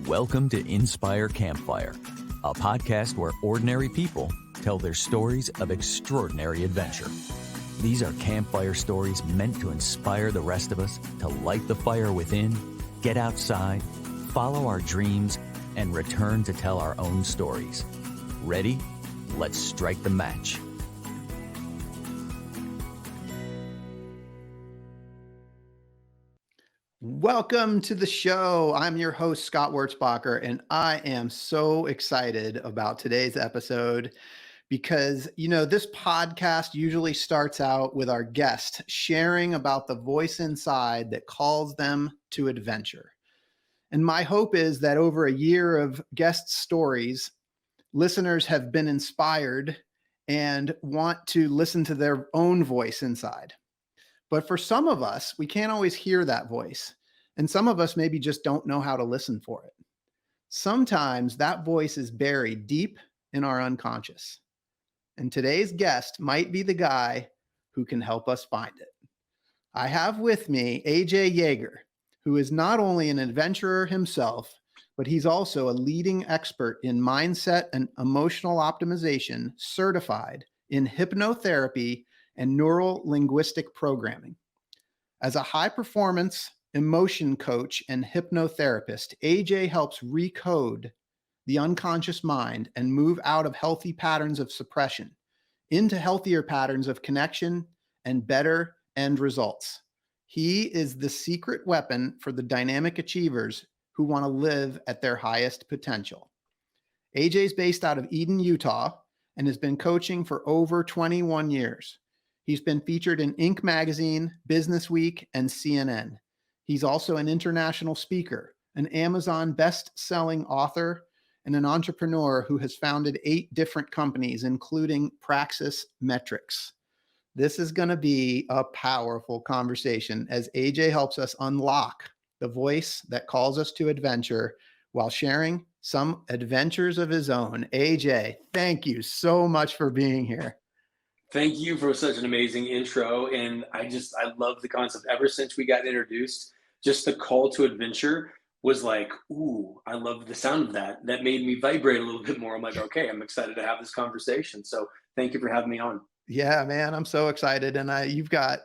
Welcome to Inspire Campfire, a podcast where ordinary people tell their stories of extraordinary adventure. These are campfire stories meant to inspire the rest of us to light the fire within, get outside, follow our dreams, and return to tell our own stories. Ready? Let's strike the match. Welcome to the show. I'm your host, Scott Wurzbacher, and I am so excited about today's episode because, this podcast usually starts out with our guest sharing about the voice inside that calls them to adventure. And my hope is that over a year of guest stories, listeners have been inspired and want to listen to their own voice inside. But for some of us, we can't always hear that voice. And some of us maybe just don't know how to listen for it. Sometimes that voice is buried deep in our unconscious. And today's guest might be the guy who can help us find it. I have with me Yager, who is not only an adventurer himself, but he's also a leading expert in mindset and emotional optimization, certified in hypnotherapy and neural linguistic programming. As a high-performance emotion coach and hypnotherapist, AJ helps recode the unconscious mind and move out of healthy patterns of suppression into healthier patterns of connection and better end results. He is the secret weapon for the dynamic achievers who want to live at their highest potential. AJ is based out of Eden, Utah, and has been coaching for over 21 years. He's been featured in Inc. magazine, Business Week, and CNN. He's also an international speaker, an Amazon best-selling author, and an entrepreneur who has founded 8 different companies, including Praxis Metrics. This is going to be a powerful conversation as AJ helps us unlock the voice that calls us to adventure while sharing some adventures of his own. AJ, thank you so much for being here. Thank you for such an amazing intro. And I love the concept. Ever since we got introduced, just the call to adventure was like, ooh, I love the sound of that. That made me vibrate a little bit more. I'm like, okay, I'm excited to have this conversation. So thank you for having me on. Yeah, man, I'm so excited. And you've got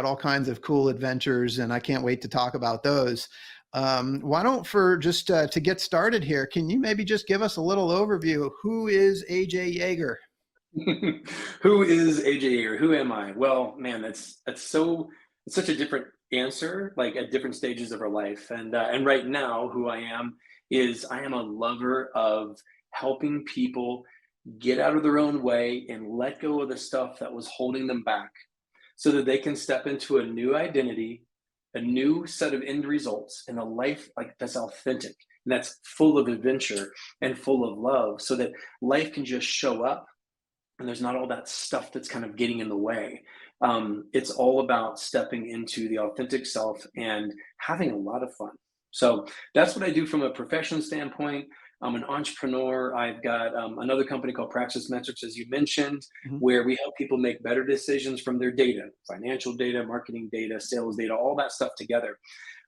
all kinds of cool adventures, and I can't wait to talk about those. Why don't, to get started here, can you maybe just give us a little overview? Who is AJ Yager? Who is AJ Yager? Who am I? Well, man, it's such a different answer, like at different stages of our life. And right now, who I am is I am a lover of helping people get out of their own way and let go of the stuff that was holding them back so that they can step into a new identity, a new set of end results, and a life like that's authentic and that's full of adventure and full of love, so that life can just show up and there's not all that stuff that's kind of getting in the way. It's all about stepping into the authentic self and having a lot of fun. So that's what I do from a professional standpoint. I'm an entrepreneur. I've got another company called Praxis Metrics, as you mentioned, where we help people make better decisions from their data, financial data, marketing data, sales data, all that stuff together.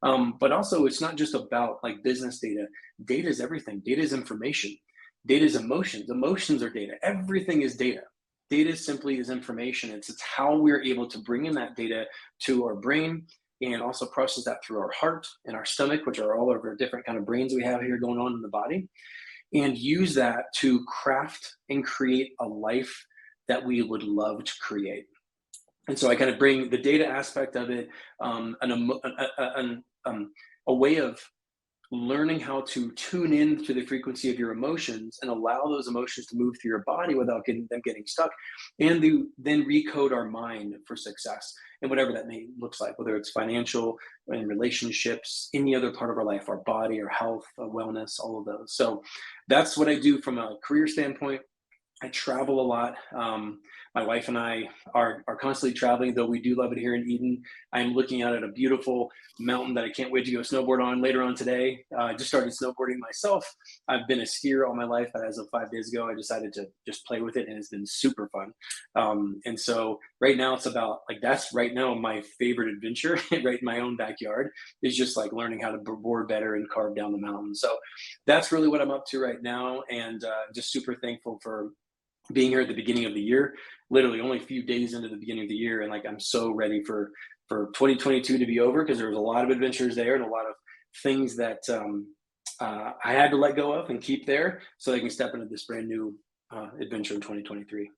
But also, it's not just about like business data. Data is everything. Data is information. Data is emotions. Emotions are data. Everything is data. Data simply is information. It's how we're able to bring in that data to our brain and also process that through our heart and our stomach, which are all of our different kind of brains we have here going on in the body, and use that to craft and create a life that we would love to create. And so I kind of bring the data aspect of it, a way of learning how to tune in to the frequency of your emotions and allow those emotions to move through your body without them getting stuck, and then recode our mind for success and whatever that looks like, whether it's financial and relationships, any other part of our life, our body, our health, our wellness, all of those. So that's what I do from a career standpoint. I travel a lot. My wife and I are constantly traveling, though we do love it here in Eden. I'm looking out at a beautiful mountain that I can't wait to go snowboard on later on today. I just started snowboarding myself. I've been a skier all my life, but as of 5 days ago, I decided to just play with it, and it's been super fun. And so right now, it's about like that's right now my favorite adventure, right in my own backyard, is just like learning how to board better and carve down the mountain. So that's really what I'm up to right now, and just super thankful for being here at the beginning of the year, literally only a few days into the beginning of the year, and like I'm so ready for 2022 to be over, because there was a lot of adventures there and a lot of things that I had to let go of and keep there so I can step into this brand new adventure in 2023.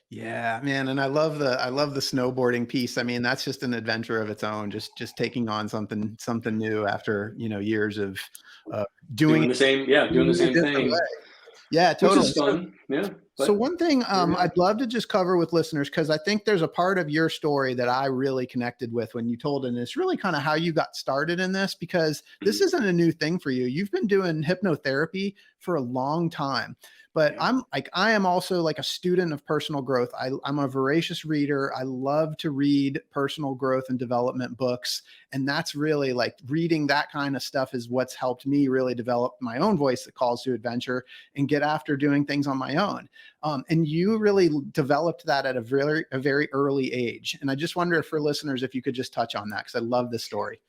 Yeah, man, and I love the snowboarding piece. I mean, that's just an adventure of its own. Just taking on something new after years of doing Doing it the same, yeah, doing the in a same different way. thing, Yeah, which totally. is fun. Yeah, So but one thing here we I'd are. love to just cover with listeners, because I think there's a part of your story that I really connected with when you told it. And it's really kind of how you got started in this, because this Mhm. isn't a new thing for you. You've been doing hypnotherapy for a long time. But Yeah. I am also like a student of personal growth. I'm a voracious reader. I love to read personal growth and development books. And that's really like reading that kind of stuff is what's helped me really develop my own voice that calls to adventure and get after doing things on my own. And you really developed that at a very early age. And I just wonder for listeners, if you could just touch on that, because I love this story.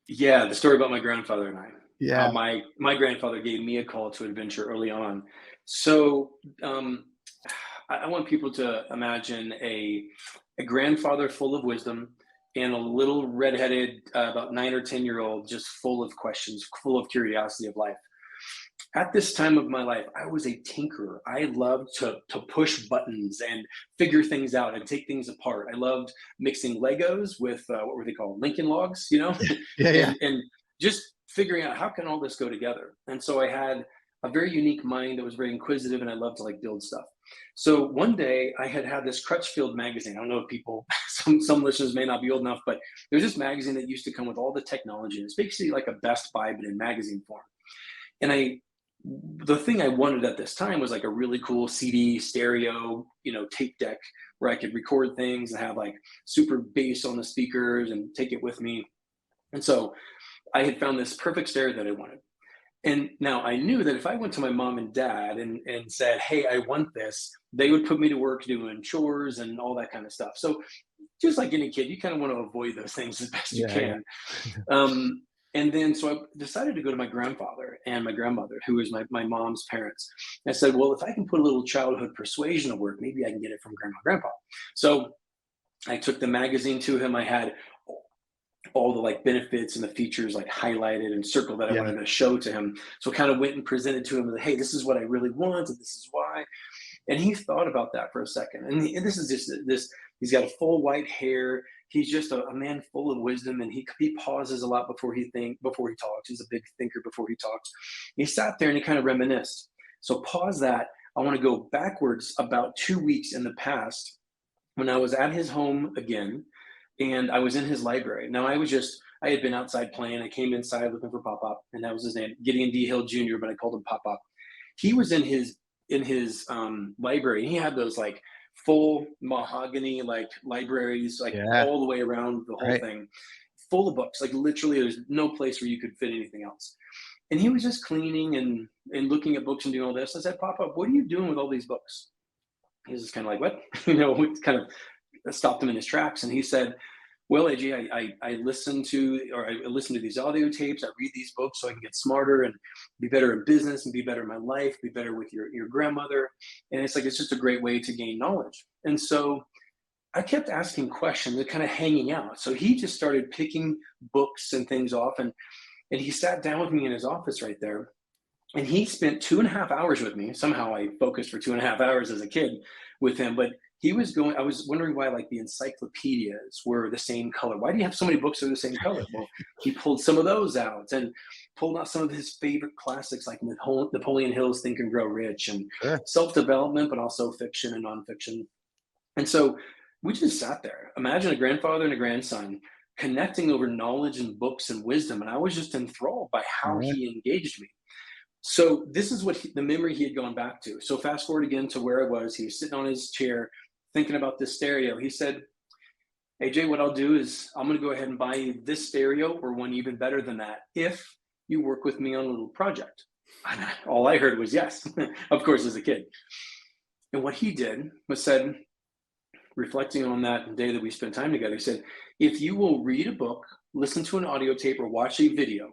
Yeah, the story about my grandfather and I. How Yeah. my grandfather gave me a call to adventure early on. So um, I want people to imagine a grandfather full of wisdom and a little redheaded, about 9 or 10 year old, just full of questions, full of curiosity of life. At this time of my life, I was a tinkerer. I loved to push buttons and figure things out and take things apart. I loved mixing Legos with what were they called, Lincoln Logs, Yeah. Yeah. and just figuring out how can all this go together. And so I had a very unique mind that was very inquisitive, and I loved to like build stuff. So one day I had this Crutchfield magazine. I don't know if people, some listeners may not be old enough, but there's this magazine that used to come with all the technology. And it's basically like a Best Buy, but in magazine form. And the thing I wanted at this time was like a really cool CD stereo, tape deck where I could record things and have like super bass on the speakers and take it with me. And so I had found this perfect stereo that I wanted. And now I knew that if I went to my mom and dad and said, hey, I want this, they would put me to work doing chores and all that kind of stuff. So just like any kid, you kind of want to avoid those things as best you Yeah. can. Um, and then so I decided to go to my grandfather and my grandmother, who was my mom's parents. I said, well, if I can put a little childhood persuasion to work, maybe I can get it from grandma and grandpa. So I took the magazine to him. I had all the like benefits and the features like highlighted and circled that I Yeah. wanted to show to him. So kind of went and presented to him, like, hey, this is what I really want, and this is why. And he thought about that for a second. And this is just this, he's got a full white hair. He's just a man full of wisdom, and he pauses a lot before he talks. He's a big thinker before he talks. He sat there and he kind of reminisced. So pause that. I want to go backwards about 2 weeks in the past when I was at his home again, and I was in his library. Now I had been outside playing. I came inside looking for Pop Pop, and that was his name, Gideon D. Hill Jr., but I called him Pop Pop. He was in his library. He had those like full mahogany like libraries like Yeah. all the way around the whole Right. thing, full of books. Like literally, there's no place where you could fit anything else. And he was just cleaning and looking at books and doing all this. I said, Pop Up, what are you doing with all these books? He was just kind of like, what? We kind of stopped him in his tracks, and he said, well, AG, I listen to these audio tapes. I read these books so I can get smarter and be better in business and be better in my life, be better with your grandmother. And it's like, it's just a great way to gain knowledge. And so I kept asking questions and kind of hanging out. So he just started picking books and things off. And he sat down with me in his office right there. And he spent 2.5 hours with me. Somehow I focused for 2.5 hours as a kid with him. But I was wondering why like the encyclopedias were the same color. Why do you have so many books that are the same color? Well, he pulled some of those out and pulled out some of his favorite classics like Napoleon Hill's Think and Grow Rich and Sure. self-development, but also fiction and nonfiction. And so we just sat there. Imagine a grandfather and a grandson connecting over knowledge and books and wisdom. And I was just enthralled by how Yeah. he engaged me. So this is what the memory he had gone back to. So fast forward again to where I was. He was sitting on his chair thinking about this stereo. He said, AJ, what I'll do is I'm going to go ahead and buy you this stereo or one even better than that if you work with me on a little project. And all I heard was yes, of course, as a kid. And what he did was said, reflecting on that day that we spent time together, he said, if you will read a book, listen to an audio tape, or watch a video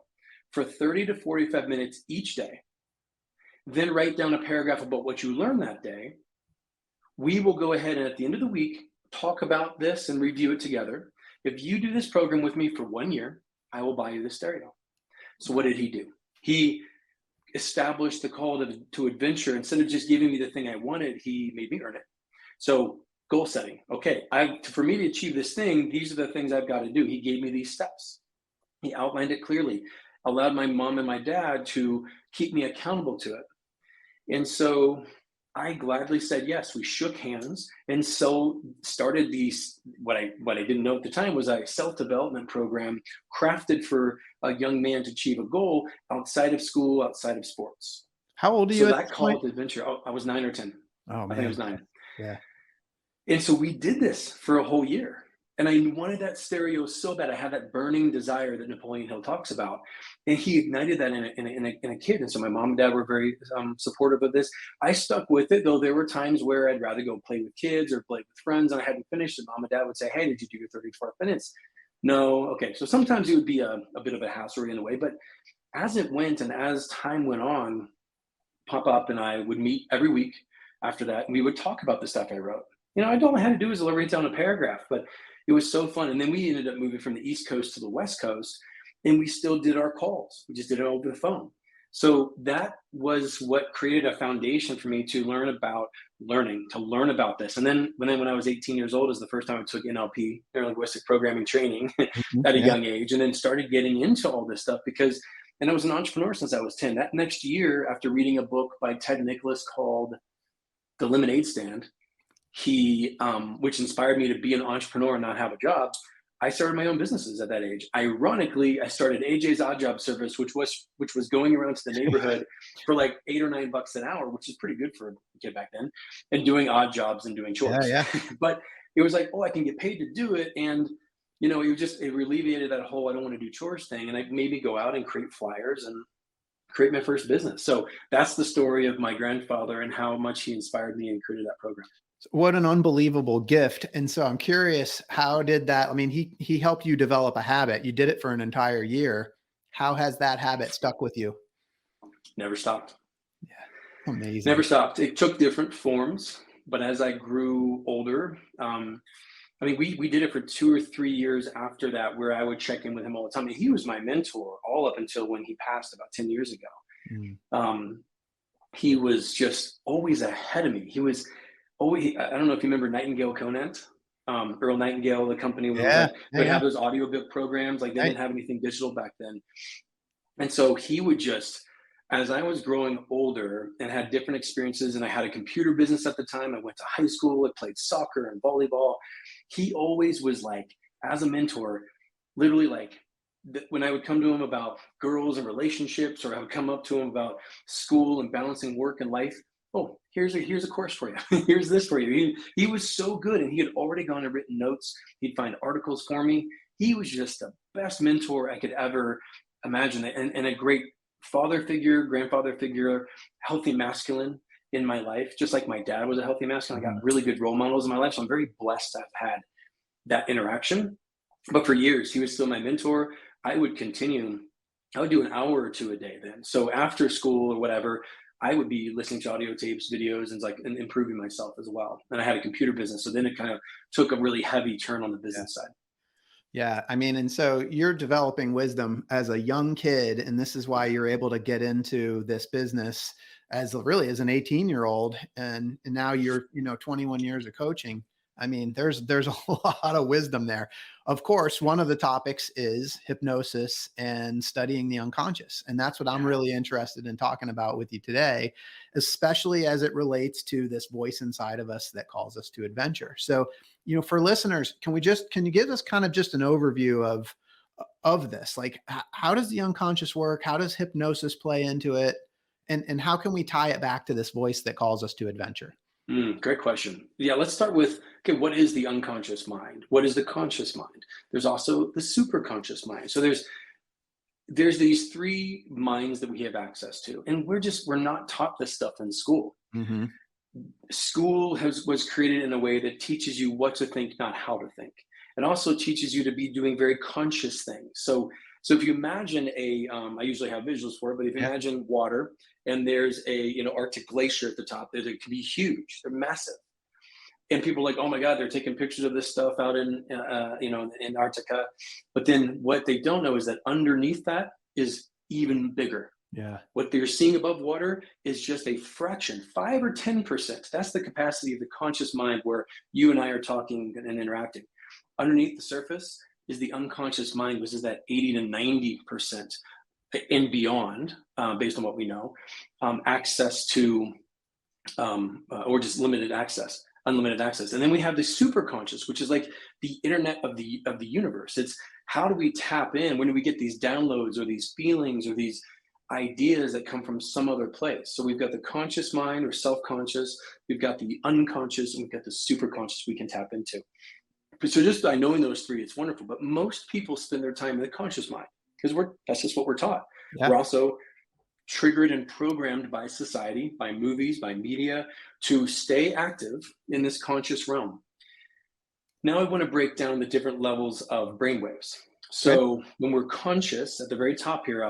for 30 to 45 minutes each day, then write down a paragraph about what you learned that day, we will go ahead and at the end of the week, talk about this and review it together. If you do this program with me for 1 year, I will buy you the stereo. So what did he do? He established the call to adventure. Instead of just giving me the thing I wanted, he made me earn it. So goal setting. Okay, for me to achieve this thing, these are the things I've got to do. He gave me these steps. He outlined it clearly, allowed my mom and my dad to keep me accountable to it. And so I gladly said yes. We shook hands, and so started these. What I didn't know at the time was a self-development program crafted for a young man to achieve a goal outside of school, outside of sports. How old are you So at that this call point? to adventure. I was 9 or 10. Oh man, I think it was 9. Yeah. And so we did this for a whole year. And I wanted that stereo so bad. I had that burning desire that Napoleon Hill talks about. And he ignited that in a kid. And so my mom and dad were very supportive of this. I stuck with it, though there were times where I'd rather go play with kids or play with friends and I hadn't finished. And mom and dad would say, hey, did you do your 34 minutes? No. Okay. So sometimes it would be a bit of a hassle in a way. But as it went and as time went on, Pop Up and I would meet every week after that. And we would talk about the stuff I wrote. All I had to do was write down a paragraph, but it was so fun. And then we ended up moving from the East Coast to the West Coast, and we still did our calls. We just did it over the phone. So that was what created a foundation for me to learn about this. And then when I was 18 years old is the first time I took NLP, neuro-linguistic programming training at a young age, and then started getting into all this stuff and I was an entrepreneur since I was 10. That next year, after reading a book by Ted Nicholas called The Lemonade Stand, which inspired me to be an entrepreneur and not have a job, I started my own businesses at that age. Ironically, I started AJ's Odd Job service, which was going around to the neighborhood for like $8 or $9 an hour, which is pretty good for a kid back then, and doing odd jobs and doing chores. Yeah. But it was like, I can get paid to do it. And it alleviated that whole I don't want to do chores thing. And it made me go out and create flyers and create my first business. So that's the story of my grandfather and how much he inspired me and created that program. What an unbelievable gift. And so I'm curious, how did that, I mean, he helped you develop a habit. You did it for an entire year. How has that habit stuck with you? Never stopped. Yeah. Amazing. Never stopped. It took different forms, but as I grew older, we did it for 2 or 3 years after that, where I would check in with him all the time. And he was my mentor all up until when he passed about 10 years ago. He was just always ahead of me. He was always, I don't know if you remember Nightingale Conant, Earl Nightingale, the company would have those audiobook programs. Like they didn't have anything digital back then. And so he would just, as I was growing older and had different experiences, and I had a computer business at the time, I went to high school, I played soccer and volleyball. He always was like, as a mentor, literally like, when I would come to him about girls and relationships, or I would come up to him about school and balancing work and life. Oh, here's a course for you. Here's this for you. He was so good, and he had already gone and written notes. He'd find articles for me. He was just the best mentor I could ever imagine, and a great father figure, grandfather figure, healthy masculine in my life, just like my dad was a healthy masculine. I got really good role models in my life, so I'm very blessed to have had that interaction. But for years, he was still my mentor. I would do an hour or two a day then. So after school or whatever, I would be listening to audio tapes, videos, and improving myself as well. And I had a computer business. So then it kind of took a really heavy turn on the business side. Yeah. I mean, and so you're developing wisdom as a young kid, and this is why you're able to get into this business as an 18-year-old. And now you're, 21 years of coaching. I mean, there's a lot of wisdom there. Of course, one of the topics is hypnosis and studying the unconscious. And that's what I'm really interested in talking about with you today, especially as it relates to this voice inside of us that calls us to adventure. So, for listeners, can you give us kind of just an overview of this? Like, how does the unconscious work? How does hypnosis play into it? And how can we tie it back to this voice that calls us to adventure? Great question. Yeah, let's start with, okay, what is the unconscious mind? What is the conscious mind? There's also the superconscious mind. So there's these three minds that we have access to, and we're not taught this stuff in school. Mm-hmm. School was created in a way that teaches you what to think, not how to think. It also teaches you to be doing very conscious things. So if you imagine I usually have visuals for it, but if you imagine water and there's a Arctic glacier at the top, it can be huge, they're massive, and people are like, oh my God, they're taking pictures of this stuff out in in Antarctica, but then what they don't know is that underneath that is even bigger. Yeah. What they're seeing above water is just a fraction, 5 or 10%. That's the capacity of the conscious mind where you and I are talking and interacting. Underneath the surface is the unconscious mind, which is that 80 to 90% and beyond, based on what we know, access to, or just limited access, unlimited access. And then we have the super conscious, which is like the internet of the universe. It's how do we tap in? When do we get these downloads or these feelings or these ideas that come from some other place? So we've got the conscious mind or self-conscious, we've got the unconscious, and we've got the super conscious we can tap into. So just by knowing those three, it's wonderful. But most people spend their time in the conscious mind because that's just what we're taught. Yeah. We're also triggered and programmed by society, by movies, by media, to stay active in this conscious realm. Now I want to break down the different levels of brainwaves. So when we're conscious, at the very top here,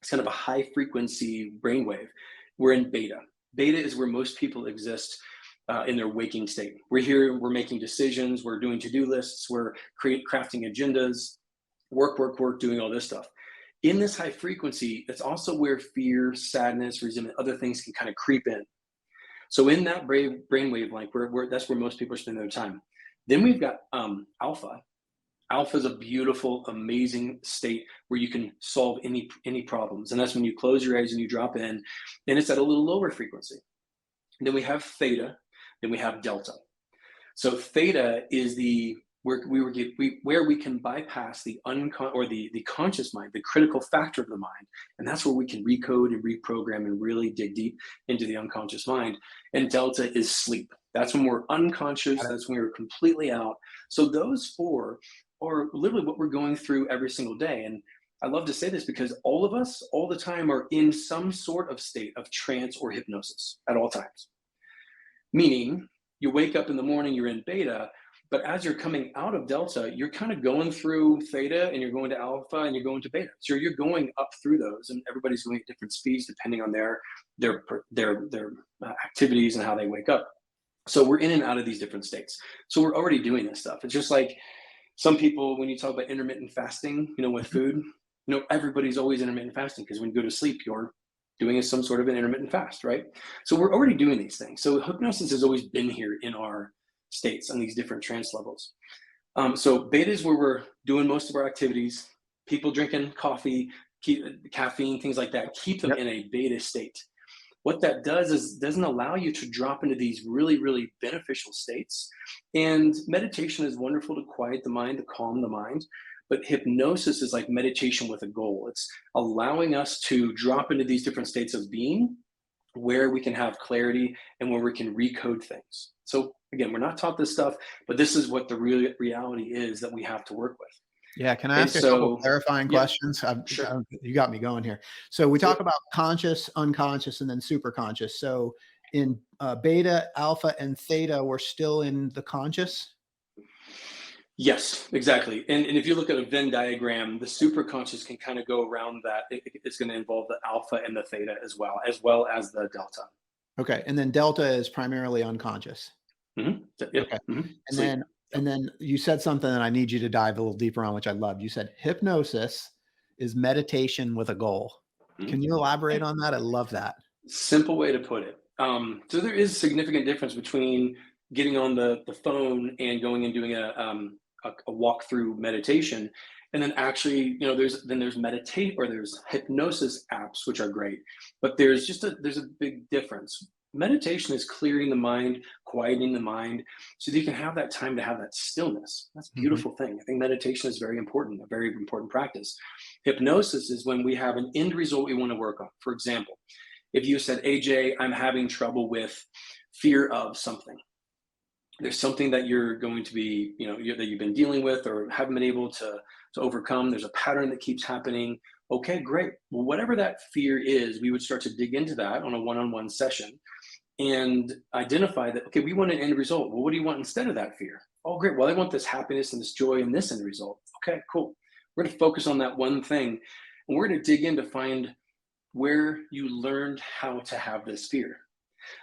it's kind of a high frequency brainwave. We're in beta. Beta is where most people exist in their waking state. We're here, we're making decisions, we're doing to-do lists, we're crafting agendas, work, doing all this stuff. In this high frequency, it's also where fear, sadness, resentment, other things can kind of creep in. So in that brainwave, like that's where most people spend their time. Then we've got alpha. Alpha is a beautiful, amazing state where you can solve any problems. And that's when you close your eyes and you drop in, and it's at a little lower frequency. And then we have theta, then we have delta. So theta is where we can bypass the the conscious mind, the critical factor of the mind. And that's where we can recode and reprogram and really dig deep into the unconscious mind. And delta is sleep. That's when we're unconscious. That's when we're completely out. So those four are literally what we're going through every single day. And I love to say this because all of us, all the time, are in some sort of state of trance or hypnosis at all times. Meaning, you wake up in the morning, you're in beta, but as you're coming out of delta, you're kind of going through theta and you're going to alpha and you're going to beta. So you're going up through those, and everybody's going at different speeds depending on their activities and how they wake up. So we're in and out of these different states. So we're already doing this stuff. It's just like some people, when you talk about intermittent fasting, with food, everybody's always intermittent fasting because when you go to sleep, you're doing some sort of an intermittent fast, right? So we're already doing these things. So hypnosis has always been here in our states on these different trance levels. So beta is where we're doing most of our activities. People drinking coffee, caffeine, things like that, keep them in a beta state. What that does is doesn't allow you to drop into these really, really beneficial states. And meditation is wonderful to quiet the mind, to calm the mind. But hypnosis is like meditation with a goal. It's allowing us to drop into these different states of being where we can have clarity and where we can recode things. So again, we're not taught this stuff, but this is what the real reality is that we have to work with. Yeah. Can I ask a couple clarifying questions? Sure. You got me going here. So we talk about conscious, unconscious, and then super conscious. So in beta, alpha, and theta, we're still in the conscious? Yes, exactly. And if you look at a Venn diagram, the super conscious can kind of go around that. It's going to involve the alpha and the theta as well as the delta. Okay. And then delta is primarily unconscious. Mm-hmm. Yep. Okay. Mm-hmm. And then you said something that I need you to dive a little deeper on, which I loved. You said hypnosis is meditation with a goal. Mm-hmm. Can you elaborate on that? I love that. Simple way to put it. So there is a significant difference between getting on the phone and going and doing a walk-through meditation, and then actually, there's hypnosis apps, which are great, but there's a big difference. Meditation is clearing the mind, quieting the mind, so that you can have that time to have that stillness. That's a beautiful thing. I think meditation is very important, a very important practice. Hypnosis is when we have an end result we want to work on. For example, If you said, AJ, I'm having trouble with fear of something, there's something that you're going to be, that you've been dealing with or haven't been able to overcome. There's a pattern that keeps happening. Okay, great. Well, whatever that fear is, we would start to dig into that on a one-on-one session and identify that, okay, we want an end result. Well, what do you want instead of that fear? Oh, great. Well, I want this happiness and this joy and this end result. Okay, cool. We're going to focus on that one thing, and we're going to dig in to find where you learned how to have this fear.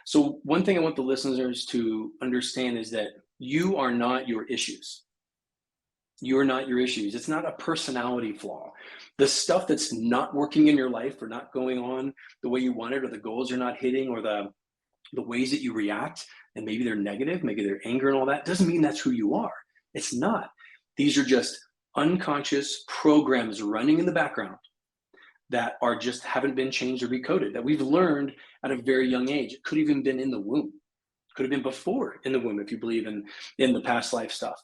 So one thing I want the listeners to understand is that you are not your issues. You're not your issues. It's not a personality flaw. The stuff that's not working in your life or not going on the way you want it, or the goals you're not hitting, or the ways that you react, and maybe they're negative, maybe they're anger and all that, doesn't mean that's who you are. It's not. These are just unconscious programs running in the background that are just haven't been changed or recoded, that we've learned at a very young age. It could have even been in the womb. Could have been before in the womb, if you believe in the past life stuff.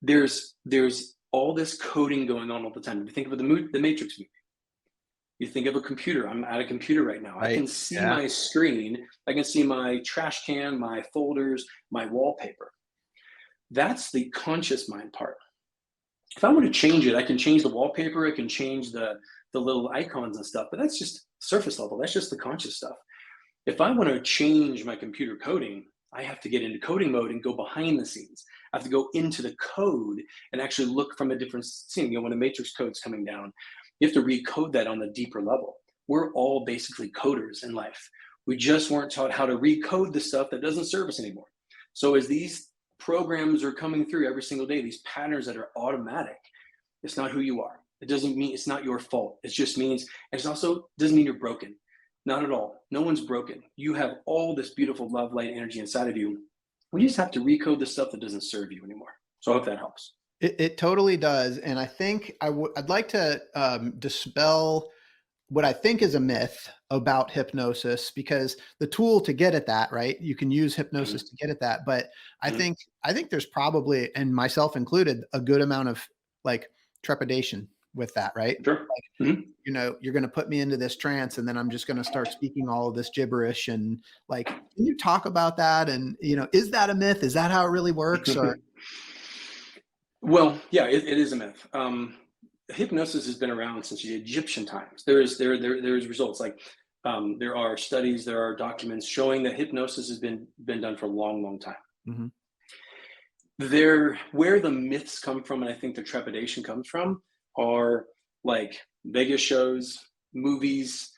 There's all this coding going on all the time. If you think of the Matrix movie, you think of a computer. I'm at a computer right now. Right. I can see my screen. I can see my trash can, my folders, my wallpaper. That's the conscious mind part. If I want to change it, I can change the wallpaper. I can change the little icons and stuff, but that's just surface level. That's just the conscious stuff. If I want to change my computer coding, I have to get into coding mode and go behind the scenes. I have to go into the code and actually look from a different scene. When a matrix code's coming down, you have to recode that on the deeper level. We're all basically coders in life. We just weren't taught how to recode the stuff that doesn't serve us anymore. So as these programs are coming through every single day, these patterns that are automatic, it's not who you are. It doesn't mean it's not your fault. It just means, and it also doesn't mean you're broken. Not at all. No one's broken. You have all this beautiful love, light, energy inside of you. We just have to recode the stuff that doesn't serve you anymore. So I hope that helps. It totally does. And I think I'd like to dispel what I think is a myth about hypnosis, because the tool to get at that, right? You can use hypnosis to get at that. But I think there's probably, and myself included, a good amount of like trepidation with that, right? Sure. Like, you're going to put me into this trance, and then I'm just going to start speaking all of this gibberish. And like, can you talk about that? And, is that a myth? Is that how it really works? Or Well, yeah, it is a myth. Hypnosis has been around since the Egyptian times. There's results, like there are studies, there are documents showing that hypnosis has been done for a long, long time. Mm-hmm. Where the myths come from, and I think the trepidation comes from, are like Vegas shows, movies,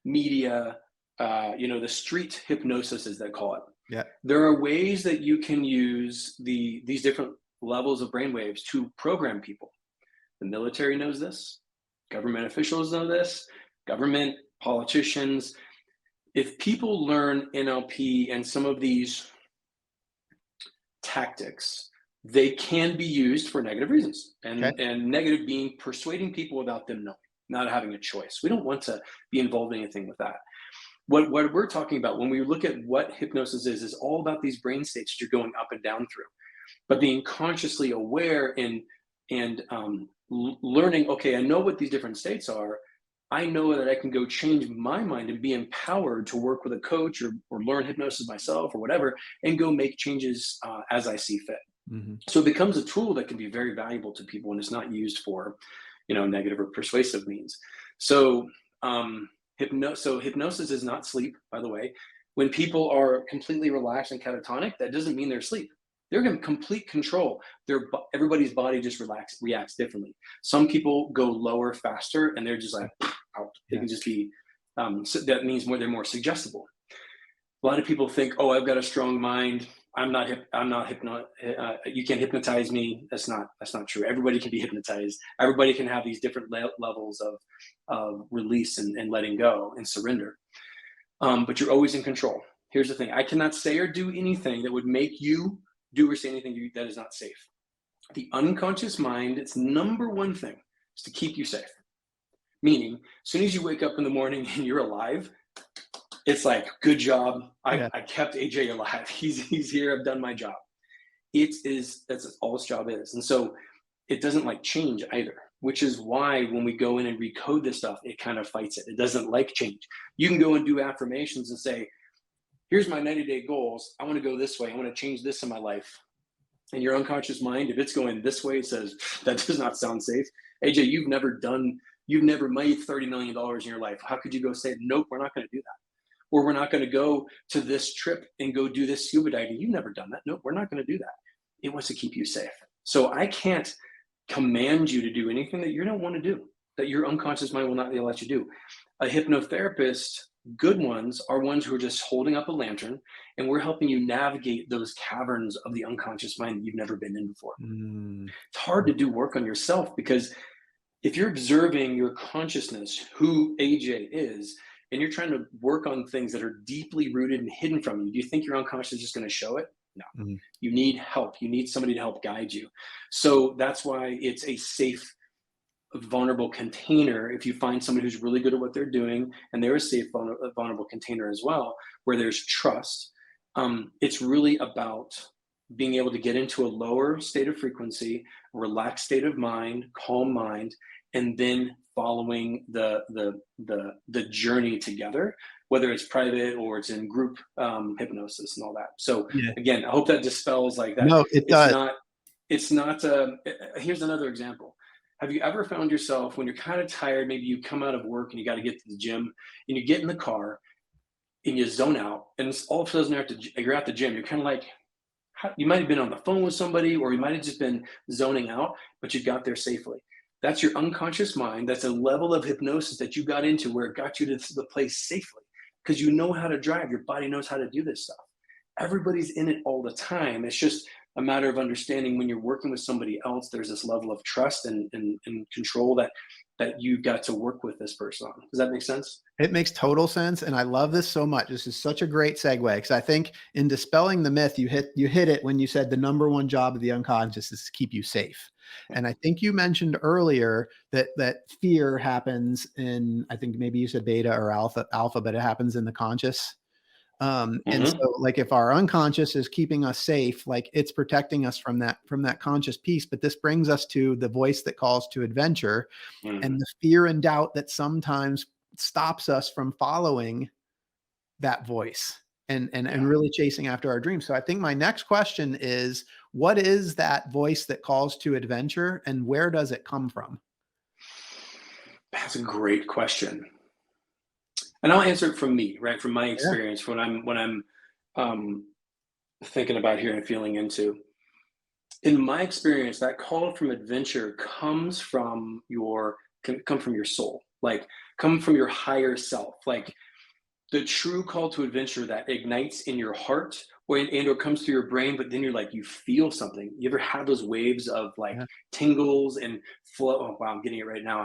media, the street hypnosis, as they call it. Yeah. There are ways that you can use these different levels of brainwaves to program people. The military knows this. Government officials know this. Government, politicians. If people learn NLP and some of these tactics, they can be used for negative reasons. And negative being persuading people without them knowing, not having a choice. We don't want to be involved in anything with that. What we're talking about when we look at what hypnosis is all about these brain states that you're going up and down through. But being consciously aware and learning, okay, I know what these different states are. I know that I can go change my mind and be empowered to work with a coach or learn hypnosis myself or whatever, and go make changes as I see fit. Mm-hmm. So it becomes a tool that can be very valuable to people when it's not used for, negative or persuasive means. So hypnosis is not sleep, by the way. When people are completely relaxed and catatonic, that doesn't mean they're asleep. They're in complete control. Everybody's body just reacts differently. Some people go lower faster, and they're just like out. They can just be. So that means they're more suggestible. A lot of people think, "Oh, I've got a strong mind. I'm not you can't hypnotize me." That's not true. Everybody can be hypnotized. Everybody can have these different levels of release and letting go and surrender. But you're always in control. Here's the thing: I cannot say or do anything that would make you do or say anything that is not safe. The unconscious mind, its number one thing is to keep you safe. Meaning, as soon as you wake up in the morning and you're alive, it's like, good job. I kept AJ alive. He's here. I've done my job. That's all its job is. And so it doesn't like change either. which is why when we go in and recode this stuff, it kind of fights it. It doesn't like change. You can go and do affirmations and say, here's my 90-day goals. I want to go this way. I want to change this in my life. And your unconscious mind, if it's going this way, it says, that does not sound safe. AJ, you've never made $30 million in your life. How could you go say, nope, we're not going to do that? Or we're not going to go to this trip and go do this scuba diving. You've never done that. Nope, we're not going to do that. It wants to keep you safe. So I can't command you to do anything that you don't want to do, that your unconscious mind will not let you do. A hypnotherapist, good ones, are ones who are just holding up a lantern, and we're helping you navigate those caverns of the unconscious mind that you've never been in before. It's hard to do work on yourself, because if you're observing your consciousness, who AJ is, and you're trying to work on things that are deeply rooted and hidden from you, do you think your unconscious is just going to show it? No. You need help. You need somebody to help guide you. So that's why it's a safe, vulnerable container. If you find somebody who's really good at what they're doing, and they're a safe, vulnerable container as well, where there's trust, it's really about being able to get into a lower state of frequency, relaxed state of mind, calm mind, and then following the journey together, whether it's private or it's in group hypnosis and all that. So again, I hope that dispels like that. No, it does. It's not, here's another example. Have you ever found yourself when you're kind of tired, maybe you come out of work and you got to get to the gym, and you get in the car and you zone out, and all of a sudden you're at the gym, you're kind of like, you might have been on the phone with somebody, or you might have just been zoning out, but you got there safely. That's your unconscious mind. That's a level of hypnosis that you got into where it got you to the place safely, because you know how to drive. Your body knows how to do this stuff. Everybody's in it all the time. It's just a matter of understanding when you're working with somebody else, there's this level of trust and control that you got to work with this person on. Does that make sense? It makes total sense. And I love this so much. This is such a great segue, because I think in dispelling the myth, you hit it when you said the number one job of the unconscious is to keep you safe. And I think you mentioned earlier that fear happens in, I think maybe you said beta or alpha, but it happens in the conscious. And so like if our unconscious is keeping us safe, like it's protecting us from that conscious piece. But this brings us to the voice that calls to adventure, and the fear and doubt that sometimes stops us from following that voice and really chasing after our dreams. So I think my next question is, what is that voice that calls to adventure, and where does it come from? That's a great question. And I'll answer it from me, right? From my experience, when I'm thinking about here and feeling into. In my experience, that call from adventure comes from your soul, like come from your higher self, like the true call to adventure that ignites in your heart or comes through your brain, but then you feel something. You ever have those waves of tingles and flow? Oh wow, I'm getting it right now.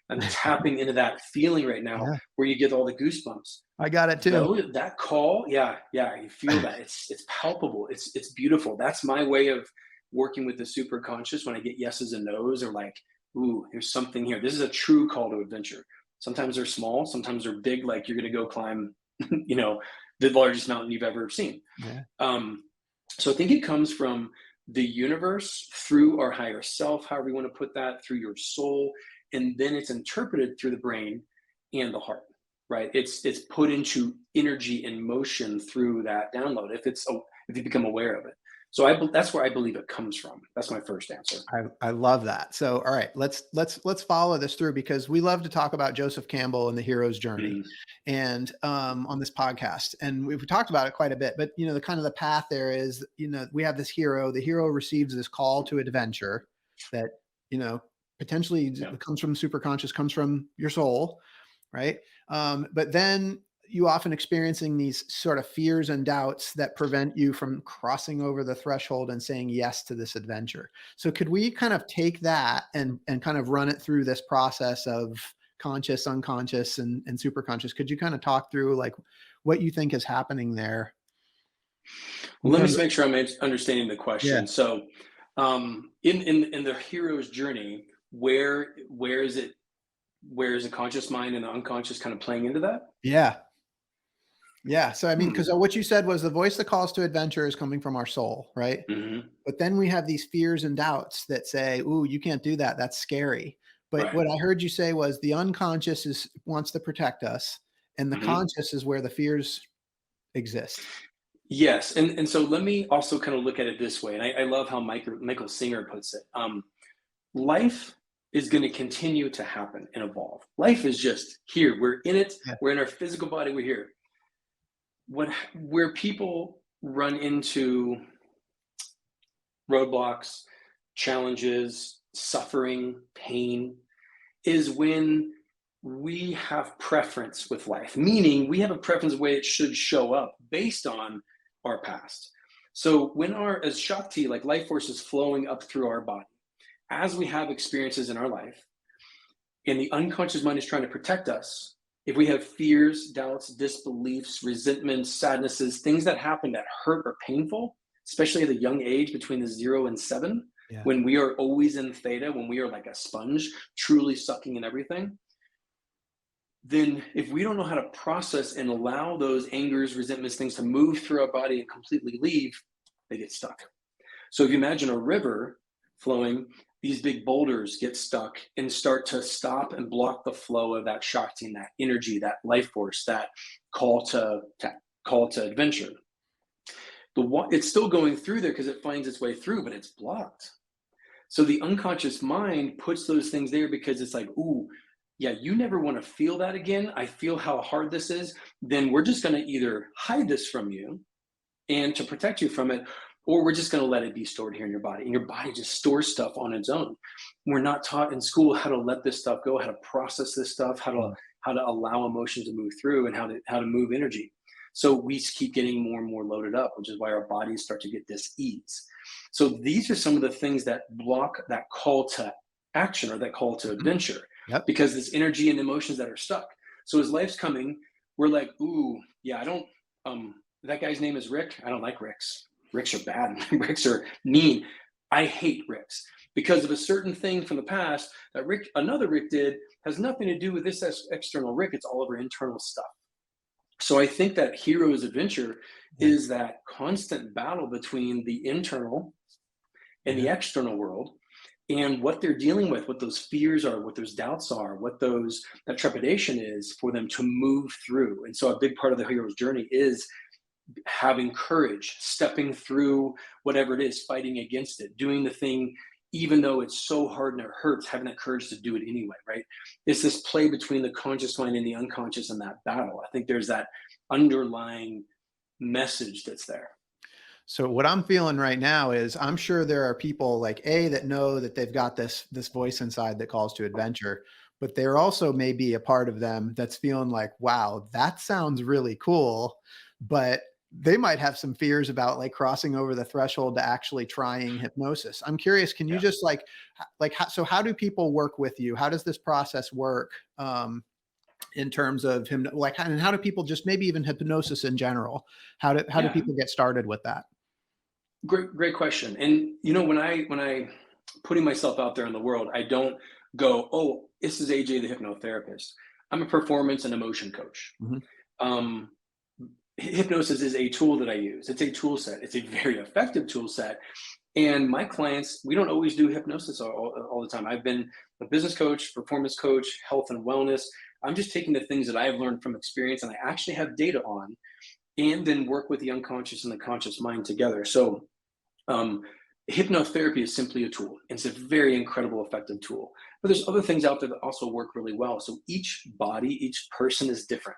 I'm tapping into that feeling right now where you get all the goosebumps. I got it too. That call, you feel that. It's palpable. It's beautiful. That's my way of working with the super conscious when I get yeses and nos, or like, ooh, there's something here. This is a true call to adventure. Sometimes they're small, sometimes they're big, like you're gonna go climb, the largest mountain you've ever seen. So I think it comes from the universe through our higher self, however you want to put that, through your soul, and then it's interpreted through the brain and the heart, right? It's put into energy and motion through that download if you become aware of it. So that's where I believe it comes from. That's my first answer. I love that. So, all right, let's follow this through, because we love to talk about Joseph Campbell and the hero's journey, and on this podcast, and we've talked about it quite a bit. But the kind of the path there is, we have this hero. The hero receives this call to adventure that potentially comes from superconscious, comes from your soul, right? But then you often experiencing these sort of fears and doubts that prevent you from crossing over the threshold and saying yes to this adventure. So could we kind of take that and kind of run it through this process of conscious, unconscious, and superconscious? Could you kind of talk through like what you think is happening there? Well, let me just make sure I'm understanding the question. Yeah. So in the hero's journey, where is the conscious mind and the unconscious kind of playing into that? Yeah. So, I mean, because what you said was the voice that calls to adventure is coming from our soul, right? But then we have these fears and doubts that say, ooh, you can't do that. That's scary. But Right. what I heard you say was the unconscious wants to protect us, and the Mhm. conscious is where the fears exist. Yes, and so let me also kind of look at it this way, and I love how Michael Singer puts it. Life is going to continue to happen and evolve. Life is just here. We're in it. Yeah. We're in our physical body. We're here. Where people run into roadblocks, challenges, suffering, pain, is when we have preference with life, meaning we have a preference the way it should show up based on our past. So when as Shakti, like life force is flowing up through our body, as we have experiences in our life, and the unconscious mind is trying to protect us, if we have fears, doubts, disbeliefs, resentments, sadnesses, things that happen that hurt or painful, especially at a young age between the 0 and 7, Yeah. when we are always in theta, when we are like a sponge, truly sucking in everything, then if we don't know how to process and allow those angers, resentments, things to move through our body and completely leave, they get stuck. So if you imagine a river flowing, these big boulders get stuck and start to stop and block the flow of that Shakti and that energy, that life force, that call to adventure. It's still going through there because it finds its way through, but it's blocked. So the unconscious mind puts those things there because it's like, ooh, yeah, you never want to feel that again. I feel how hard this is. Then we're just going to either hide this from you and to protect you from it, or we're just going to let it be stored here in your body. And your body just stores stuff on its own. We're not taught in school how to let this stuff go, how to process this stuff, how to allow emotions to move through, and how to move energy. So we keep getting more and more loaded up, which is why our bodies start to get dis-ease. So these are some of the things that block that call to action or that call to adventure, Yep. because this energy and emotions that are stuck. So as life's coming, we're like, ooh, yeah, I don't, that guy's name is Rick. I don't like Ricks. Ricks are bad. Ricks are mean. I hate Ricks because of a certain thing from the past that another Rick did, has nothing to do with this external Rick. It's all of our internal stuff. So I think that hero's adventure Yeah. is that constant battle between the internal and the external world, and what they're dealing with, what those fears are, what those doubts are, that trepidation is, for them to move through. And so a big part of the hero's journey is having courage, stepping through whatever it is, fighting against it, doing the thing even though it's so hard and it hurts, having that courage to do it anyway, right? It's this play between the conscious mind and the unconscious in that battle. I think there's that underlying message that's there. So what I'm feeling right now is I'm sure there are people like that know that they've got this voice inside that calls to adventure, but there also may be a part of them that's feeling like, wow, that sounds really cool, but they might have some fears about like crossing over the threshold to actually trying hypnosis. I'm curious, can you Yeah. just so how do people work with you? How does this process work? In terms of him, like, and how do people just maybe even hypnosis in general? How do Yeah. people get started with that? Great question. And when I putting myself out there in the world, I don't go, oh, this is AJ the hypnotherapist. I'm a performance and emotion coach. Mhm. Um, Hypnosis is a tool that I use. It's a tool set. It's a very effective tool set. And my clients, we don't always do hypnosis all the time. I've been a business coach, performance coach, health and wellness. I'm just taking the things that I've learned from experience and I actually have data on, and then work with the unconscious and the conscious mind together. So um, hypnotherapy is simply a tool. It's a very incredible, effective tool. But there's other things out there that also work really well. So each body, each person is different.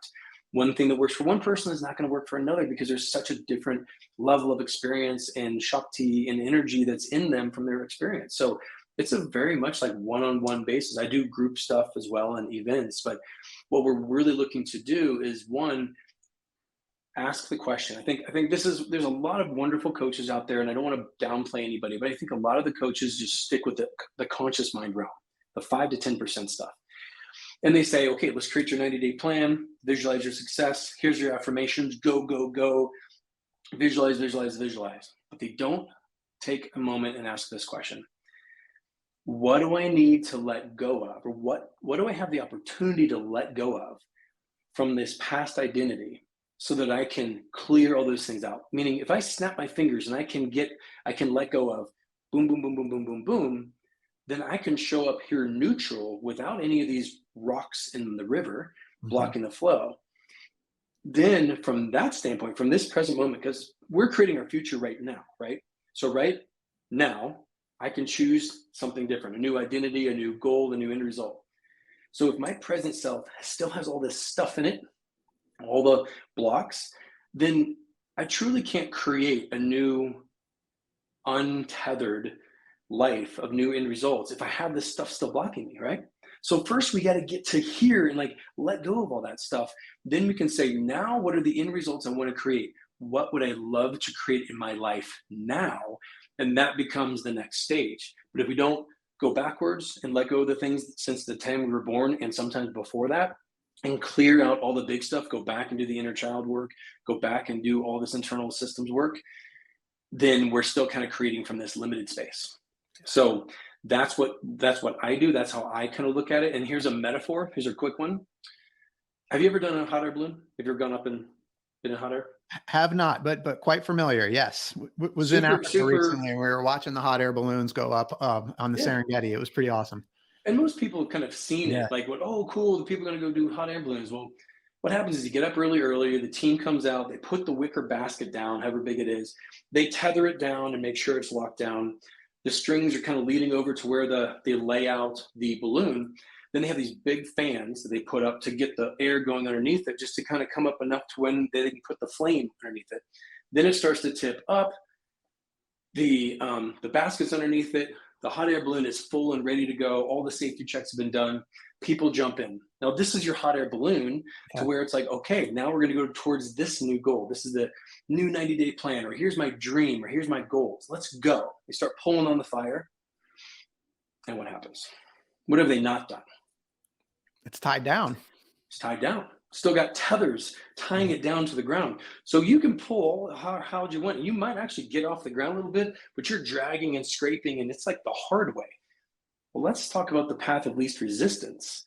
One thing that works for one person is not going to work for another because there's such a different level of experience and Shakti and energy that's in them from their experience. So it's a very much like one-on-one basis. I do group stuff as well and events, but what we're really looking to do is, one, ask the question. I think there's a lot of wonderful coaches out there, and I don't want to downplay anybody, but I think a lot of the coaches just stick with the conscious mind realm, the 5 to 10% stuff. And they say, okay, let's create your 90-day plan, visualize your success. Here's your affirmations, go, go, go, visualize, visualize, visualize. But they don't take a moment and ask this question. What do I need to let go of? Or what do I have the opportunity to let go of from this past identity so that I can clear all those things out? Meaning if I snap my fingers and I can let go of boom, boom, boom, boom, boom, boom, boom, then I can show up here neutral without any of these rocks in the river blocking the flow. Then from that standpoint, from this present moment, because we're creating our future right now, right? So right now, I can choose something different, a new identity, a new goal, a new end result. So if my present self still has all this stuff in it, all the blocks, then I truly can't create a new untethered life of new end results if I have this stuff still blocking me, right? So first we got to get to here and like let go of all that stuff. Then we can say, now what are the end results I want to create? What would I love to create in my life now? And that becomes the next stage. But if we don't go backwards and let go of the things since the time we were born and sometimes before that, and clear out all the big stuff, go back and do the inner child work, go back and do all this internal systems work, then we're still kind of creating from this limited space. So that's what I do. That's how I kind of look at it. And here's a metaphor. Here's a quick one. Have you ever done a hot air balloon? Have you ever gone up and been in hot air? Have not, but quite familiar. Yes, was in Africa recently, and we were watching the hot air balloons go up on the Serengeti. It was pretty awesome. And most people have kind of seen it, like, what? Oh, cool! The people are going to go do hot air balloons. Well, what happens is you get up early. The team comes out. They put the wicker basket down, however big it is. They tether it down and make sure it's locked down. The strings are kind of leading over to where they lay out the balloon. Then they have these big fans that they put up to get the air going underneath it, just to kind of come up enough to when they can put the flame underneath it. Then it starts to tip up. The basket's underneath it. The hot air balloon is full and ready to go. All the safety checks have been done. People jump in. Now, this is your hot air balloon to where it's like, okay, now we're going to go towards this new goal. This is the new 90-day plan, or here's my dream, or here's my goals. Let's go. They start pulling on the fire. And what happens? What have they not done? It's tied down. It's tied down. Still got tethers tying it down to the ground. So you can pull how you want. You might actually get off the ground a little bit, but you're dragging and scraping, and it's like the hard way. Well, let's talk about the path of least resistance.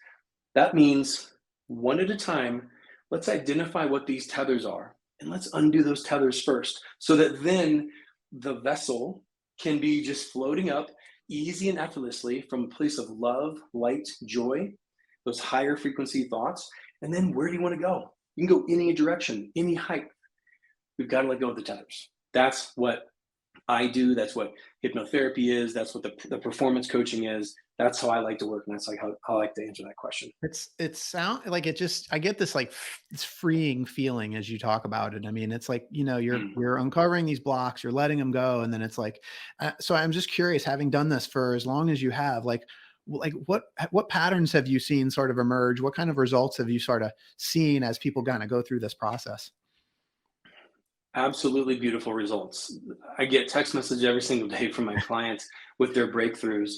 That means one at a time, let's identify what these tethers are, and let's undo those tethers first, so that then the vessel can be just floating up easy and effortlessly from a place of love, light, joy, those higher frequency thoughts. And then where do you want to go? You can go any direction, any height. We've got to let go of the tethers. That's what I do. That's what hypnotherapy is. That's what the performance coaching is. That's how I like to work. And that's like how I like to answer that question. It sounds like I get this like it's freeing feeling as you talk about it. I mean, it's like, you're uncovering these blocks, you're letting them go. And then it's like, so I'm just curious, having done this for as long as you have, like what patterns have you seen sort of emerge? What kind of results have you sort of seen as people kind of go through this process? Absolutely beautiful results. I get text messages every single day from my clients with their breakthroughs.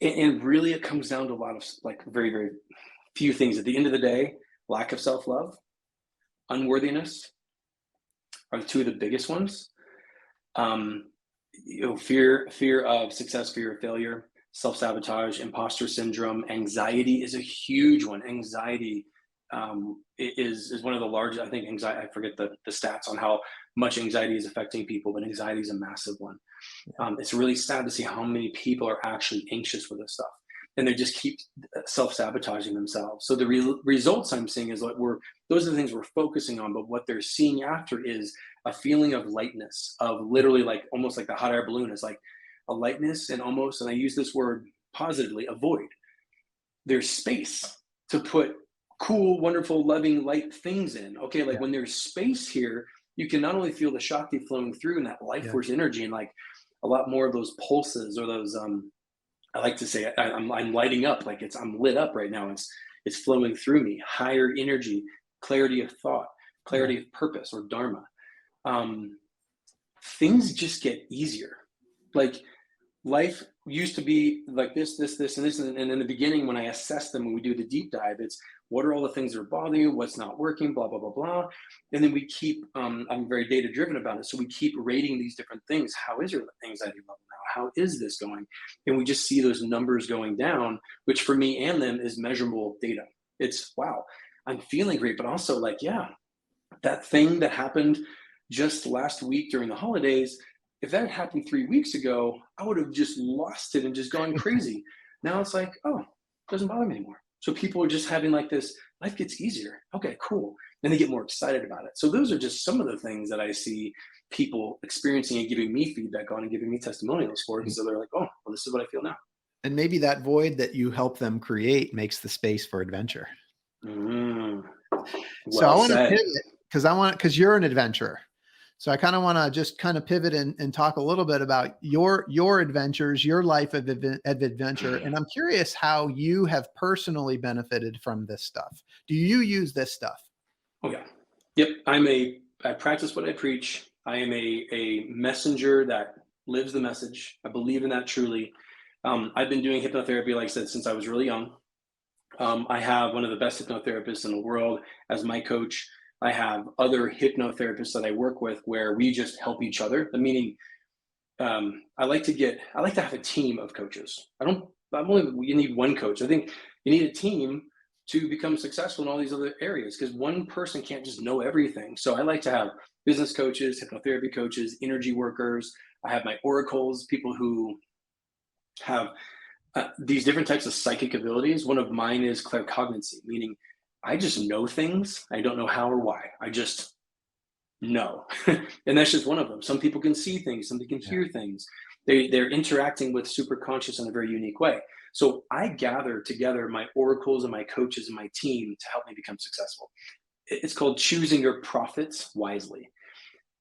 And really it comes down to a lot of like very, very few things. At the end of the day, lack of self-love, unworthiness are the two of the biggest ones. Fear of success, fear of failure, self-sabotage, imposter syndrome, anxiety is a huge one. Anxiety is one of the largest. I think anxiety, I forget the stats on how much anxiety is affecting people, but anxiety is a massive one. It's really sad to see how many people are actually anxious with this stuff, and they just keep self-sabotaging themselves. So the results I'm seeing is like those are the things we're focusing on, but what they're seeing after is a feeling of lightness, of literally like almost like the hot air balloon is like a lightness, and almost, and I use this word positively, a void. There's space to put cool, wonderful, loving, light things in. Okay, like when there's space here, you can not only feel the Shakti flowing through and that life force energy, and like a lot more of those pulses or those I like to say I'm lighting up, like I'm lit up right now. It's flowing through me, higher energy, clarity of thought, clarity of purpose or dharma. Things just get easier. Like life used to be like this, and this. And in the beginning, when I assess them, when we do the deep dive, it's what are all the things that are bothering you? What's not working? Blah, blah, blah, blah. And then we keep, I'm very data driven about it. So we keep rating these different things. How is your anxiety level now? How is this going? And we just see those numbers going down, which for me and them is measurable data. It's, wow, I'm feeling great, but also like, yeah, that thing that happened just last week during the holidays, if that had happened 3 weeks ago, I would have just lost it and just gone crazy. Now it's like, oh, it doesn't bother me anymore. So people are just having like this, life gets easier. Okay, cool. Then they get more excited about it. So those are just some of the things that I see people experiencing and giving me feedback on and giving me testimonials for, because they're like, oh, well, this is what I feel now. And maybe that void that you help them create makes the space for adventure. Mm, So I well want to said. pivot because you're an adventurer. So I kind of want to just kind of pivot and talk a little bit about your adventures, your life of adventure. And I'm curious how you have personally benefited from this stuff. Do you use this stuff? Oh yeah. Yep. I practice what I preach. I am a messenger that lives the message. I believe in that truly. I've been doing hypnotherapy, like I said, since I was really young. I have one of the best hypnotherapists in the world as my coach. I have other hypnotherapists that I work with where we just help each other. The meaning, I like to have a team of coaches. You need one coach. I think you need a team to become successful in all these other areas, because one person can't just know everything. So I like to have business coaches, hypnotherapy coaches, energy workers. I have my oracles, people who have these different types of psychic abilities. One of mine is claircognizance, meaning I just know things. I don't know how or why. I just know. And that's just one of them. Some people can see things, some people can hear things. They're interacting with superconscious in a very unique way. So I gather together my oracles and my coaches and my team to help me become successful. It's called choosing your profits wisely,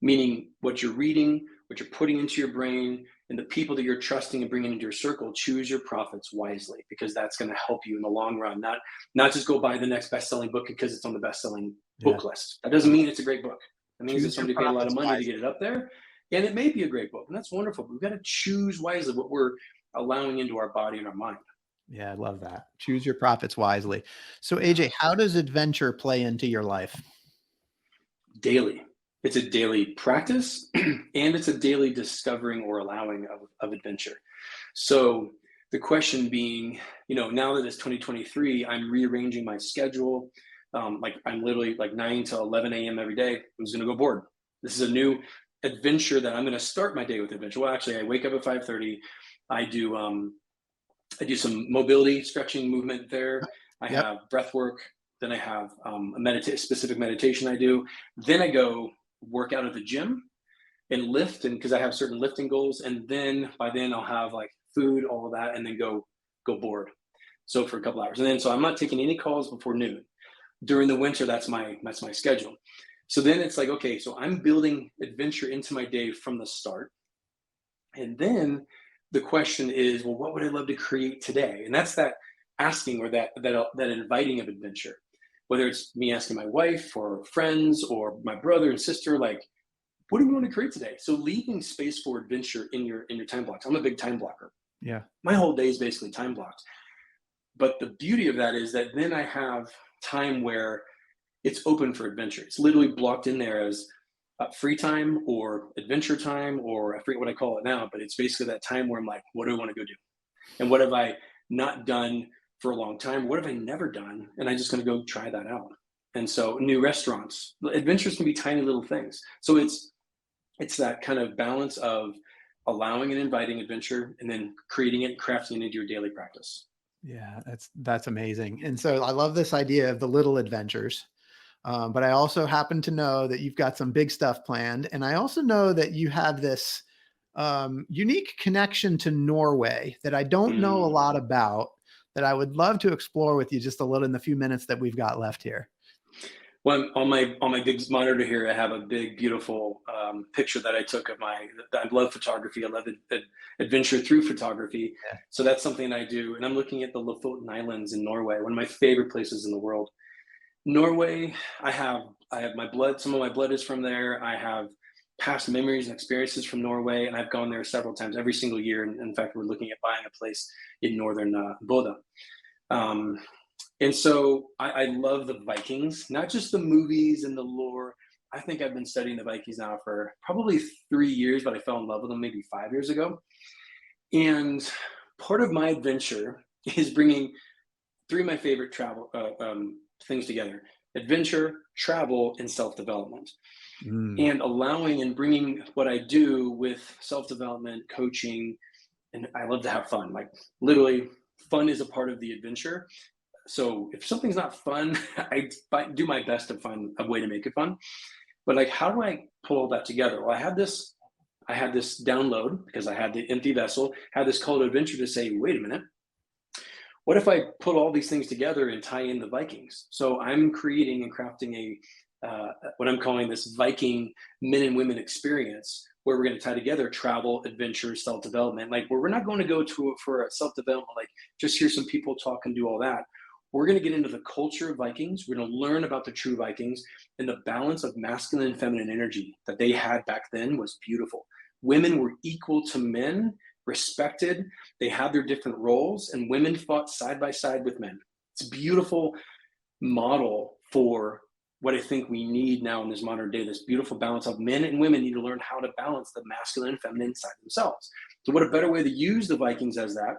meaning what you're reading, what you're putting into your brain, and the people that you're trusting and bringing into your circle. Choose your profits wisely, because that's going to help you in the long run. Not just go buy the next best-selling book because it's on the best-selling book list. That doesn't mean it's a great book. That means that Choose your somebody paid a lot of profits money to wisely. get it up there, and it may be a great book, and that's wonderful. But we've got to choose wisely what we're allowing into our body and our mind. Yeah, I love that. Choose your profits wisely. So AJ, how does adventure play into your life? Daily. It's a daily practice and it's a daily discovering or allowing of adventure. So the question being, now that it's 2023, I'm rearranging my schedule. Like I'm literally like 9 to 11 a.m. every day. I'm just going to go board. This is a new adventure that I'm going to start my day with adventure. Well, actually, I wake up at 5:30. I do some mobility, stretching, movement there. I Yep. have breath work. Then I have specific meditation I do. Then I go work out at the gym and lift, and because I have certain lifting goals. And then by then I'll have like food, all of that, and then go board. So for a couple hours, and then so I'm not taking any calls before noon. During the winter, that's my schedule. So then it's like, okay, so I'm building adventure into my day from the start, and then the question is, well, what would I love to create today? And that's that asking, or that inviting of adventure. Whether it's me asking my wife or friends or my brother and sister, like, what do you want to create today? So leaving space for adventure in your time blocks. I'm a big time blocker. Yeah. My whole day is basically time blocked. But the beauty of that is that then I have time where it's open for adventure. It's literally blocked in there as free time or adventure time, or I forget what I call it now, but it's basically that time where I'm like, what do I want to go do? And what have I not done for a long time? What have I never done? And I'm just going to go try that out. And so new restaurants, adventures can be tiny little things. So it's that kind of balance of allowing and inviting adventure, and then creating it and crafting it into your daily practice. Yeah, that's amazing. And so I love this idea of the little adventures. But I also happen to know that you've got some big stuff planned. And I also know that you have this unique connection to Norway that I don't know a lot about, that I would love to explore with you just a little in the few minutes that we've got left here. Well, on my big monitor here, I have a big, beautiful picture that I took of I love photography. I love adventure through photography. Yeah. So that's something I do. And I'm looking at the Lofoten Islands in Norway, one of my favorite places in the world. Norway, I have my blood. Some of my blood is from there. I have past memories and experiences from Norway, and I've gone there several times, every single year. And in fact, we're looking at buying a place in northern Bodø. And so I love the Vikings, not just the movies and the lore. I think I've been studying the Vikings now for probably 3 years, but I fell in love with them maybe 5 years ago. And part of my adventure is bringing three of my favorite travel things together: adventure, travel, and self-development. Mm. And allowing and bringing what I do with self-development, coaching, and I love to have fun. Like literally, fun is a part of the adventure. So if something's not fun, do my best to find a way to make it fun. But like, how do I pull all that together? Well, I had this download because I had the empty vessel, had this call to adventure to say, wait a minute, what if I put all these things together and tie in the Vikings? So I'm creating and crafting what I'm calling this Viking men and women experience, where we're going to tie together travel, adventure, self-development. Like, where we're not going to go to for a self-development, like just hear some people talk and do all that. We're going to get into the culture of Vikings. We're going to learn about the true Vikings, and the balance of masculine and feminine energy that they had back then was beautiful. Women were equal to men, respected. They had their different roles, and women fought side by side with men. It's a beautiful model for what I think we need now in this modern day, this beautiful balance of men and women need to learn how to balance the masculine and feminine inside themselves. So what a better way to use the Vikings as that,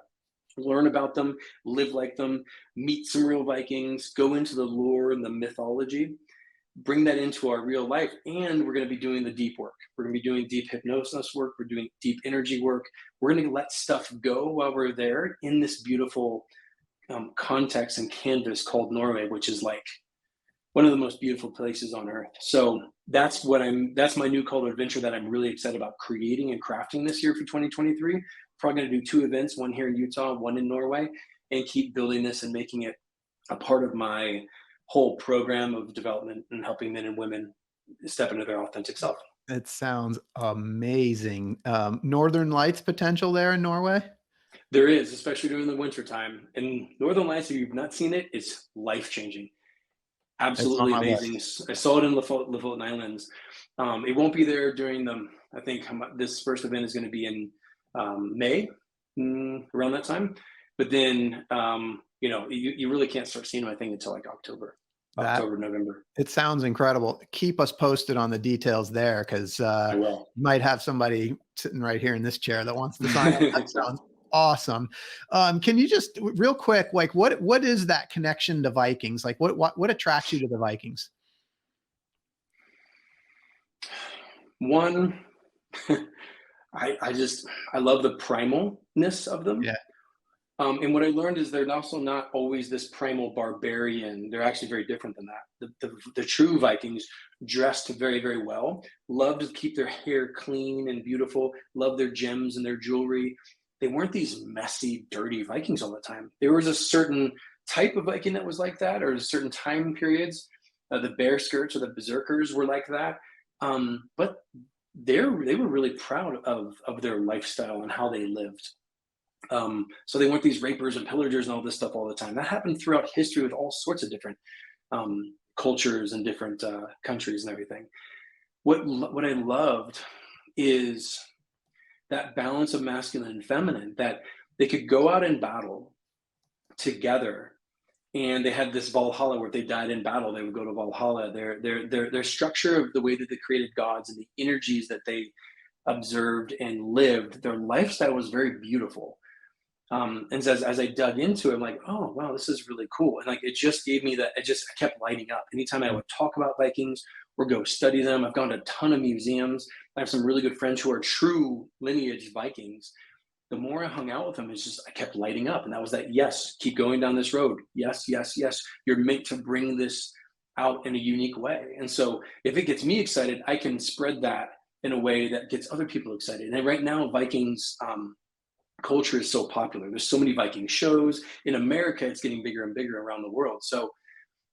learn about them, live like them, meet some real Vikings, go into the lore and the mythology, bring that into our real life. And we're going to be doing the deep work. We're going to be doing deep hypnosis work. We're doing deep energy work. We're going to let stuff go while we're there in this beautiful context and canvas called Norway, which is like one of the most beautiful places on earth. So that's my new call to adventure that I'm really excited about creating and crafting this year for 2023. Probably going to do 2 events, one here in Utah, one in Norway, and keep building this and making it a part of my whole program of development and helping men and women step into their authentic self. It sounds amazing. Northern Lights potential there in Norway? There is, especially during the winter time. And Northern Lights, if you've not seen it, it's life-changing. It's on Absolutely my amazing. list. I saw it in Lofoten Islands. It won't be there during I think this first event is going to be in May, around that time. But then, you really can't start seeing them, I think, until like October, November. It sounds incredible. Keep us posted on the details there, because I will. you might have somebody sitting right here in this chair that wants to sign up. That sounds awesome. Can you just real quick, like what is that connection to Vikings? Like what attracts you to the Vikings? One, I love the primalness of them. Yeah. And what I learned is they're also not always this primal barbarian. They're actually very different than that. The true Vikings dressed very, very well, loved to keep their hair clean and beautiful, loved their gems and their jewelry. They weren't these messy, dirty Vikings all the time. There was a certain type of Viking that was like that, or certain time periods. The bear skirts or the berserkers were like that. But they were really proud of their lifestyle and how they lived. So they weren't these rapers and pillagers and all this stuff all the time. That happened throughout history with all sorts of different cultures and different countries and everything. What I loved is that balance of masculine and feminine, that they could go out in battle together, and they had this Valhalla where if they died in battle, they would go to Valhalla. Their structure of the way that they created gods and the energies that they observed and lived, their lifestyle was very beautiful. And so as I dug into it, I'm like, oh wow, this is really cool. And like it just gave me that, I kept lighting up. Anytime I would talk about Vikings or go study them, I've gone to a ton of museums. I have some really good friends who are true lineage Vikings. The more I hung out with them, I kept lighting up. And that was that, yes, keep going down this road. Yes, yes, yes. You're meant to bring this out in a unique way. And so if it gets me excited, I can spread that in a way that gets other people excited. And right now, Vikings culture is so popular. There's so many Viking shows. In America, it's getting bigger and bigger around the world. So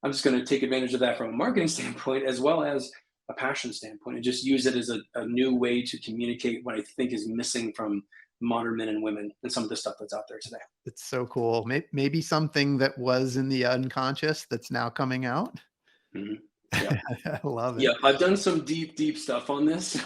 I'm just going to take advantage of that from a marketing standpoint, as well as a passion standpoint, and just use it as a new way to communicate what I think is missing from modern men and women and some of the stuff that's out there today. It's so cool. Maybe something that was in the unconscious that's now coming out. Mm-hmm. Yeah. I love it. Yeah, I've done some deep stuff on this.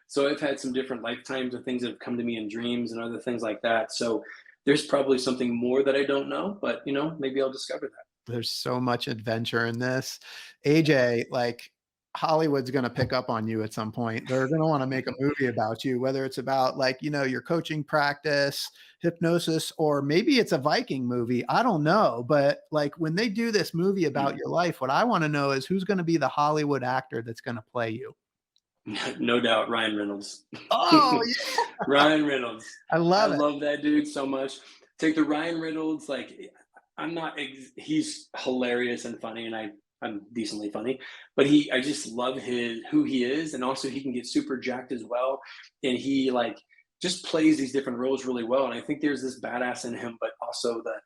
So I've had some different lifetimes of things that have come to me in dreams and other things like that. So there's probably something more that I don't know, but maybe I'll discover that. There's so much adventure in this. AJ, like Hollywood's going to pick up on you at some point. They're going to want to make a movie about you, whether it's about like, your coaching practice, hypnosis, or maybe it's a Viking movie. I don't know. But like when they do this movie about your life, what I want to know is who's going to be the Hollywood actor that's going to play you. No doubt, Ryan Reynolds. Oh, yeah. Ryan Reynolds. I I love it. love that dude so much. Take the Ryan Reynolds, like he's hilarious and funny, and I'm decently funny, but I just love who he is, and also he can get super jacked as well, and he like just plays these different roles really well. And I think there's this badass in him, but also the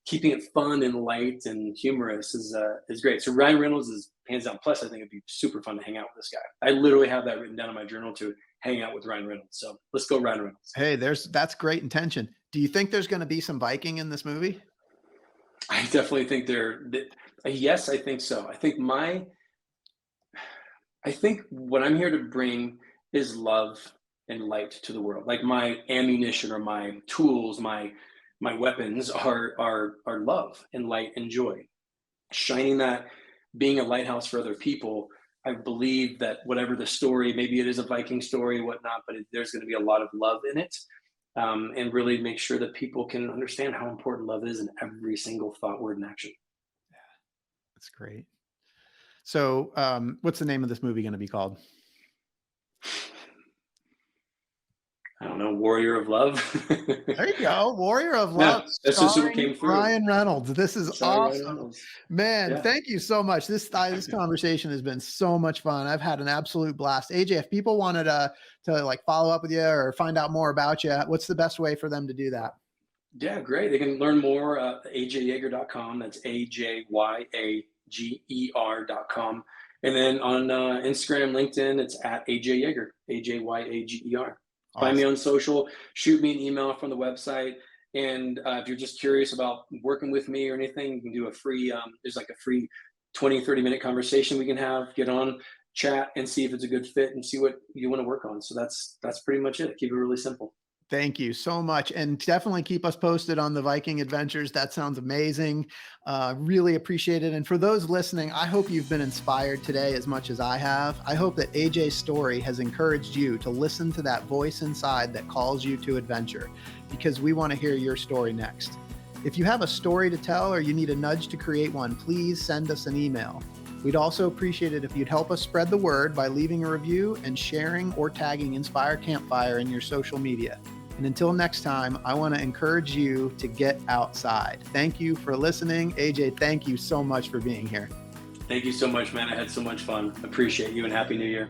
keeping it fun and light and humorous is great. So Ryan Reynolds is hands down. Plus, I think it'd be super fun to hang out with this guy. I literally have that written down in my journal to hang out with Ryan Reynolds. So let's go Ryan Reynolds. Hey, that's great intention. Do you think there's going to be some Viking in this movie? I definitely think yes, I think so. I think what I'm here to bring is love and light to the world. Like my ammunition or my tools, my weapons are love and light and joy. Shining that, being a lighthouse for other people. I believe that whatever the story, maybe it is a Viking story, whatnot, but there's going to be a lot of love in it. And really make sure that people can understand how important love is in every single thought, word, and action. Yeah, that's great. So, what's the name of this movie going to be called? I don't know, Warrior of Love. There you go, Warrior of Love. Yeah, that's just what came through. Ryan Reynolds. This is awesome, Reynolds. man. Yeah. Thank you so much. This conversation has been so much fun. I've had an absolute blast. AJ, if people wanted to like follow up with you or find out more about you, what's the best way for them to do that? Yeah, great. They can learn more at ajyager.com. That's AJYAGER.com. And then on Instagram, LinkedIn, it's at AJ Yager, AJYAGER. Awesome. Find me on social, shoot me an email from the website. And if you're just curious about working with me or anything, you can do a free, there's like a free 20, 30-minute conversation we can have, get on, chat, and see if it's a good fit and see what you want to work on. So that's pretty much it. Keep it really simple. Thank you so much. And definitely keep us posted on the Viking adventures. That sounds amazing. Really appreciate it. And for those listening, I hope you've been inspired today as much as I have. I hope that AJ's story has encouraged you to listen to that voice inside that calls you to adventure, because we want to hear your story next. If you have a story to tell or you need a nudge to create one, please send us an email. We'd also appreciate it if you'd help us spread the word by leaving a review and sharing or tagging Inspire Campfire in your social media. And until next time, I want to encourage you to get outside. Thank you for listening. AJ, thank you so much for being here. Thank you so much, man. I had so much fun. Appreciate you, and Happy New Year.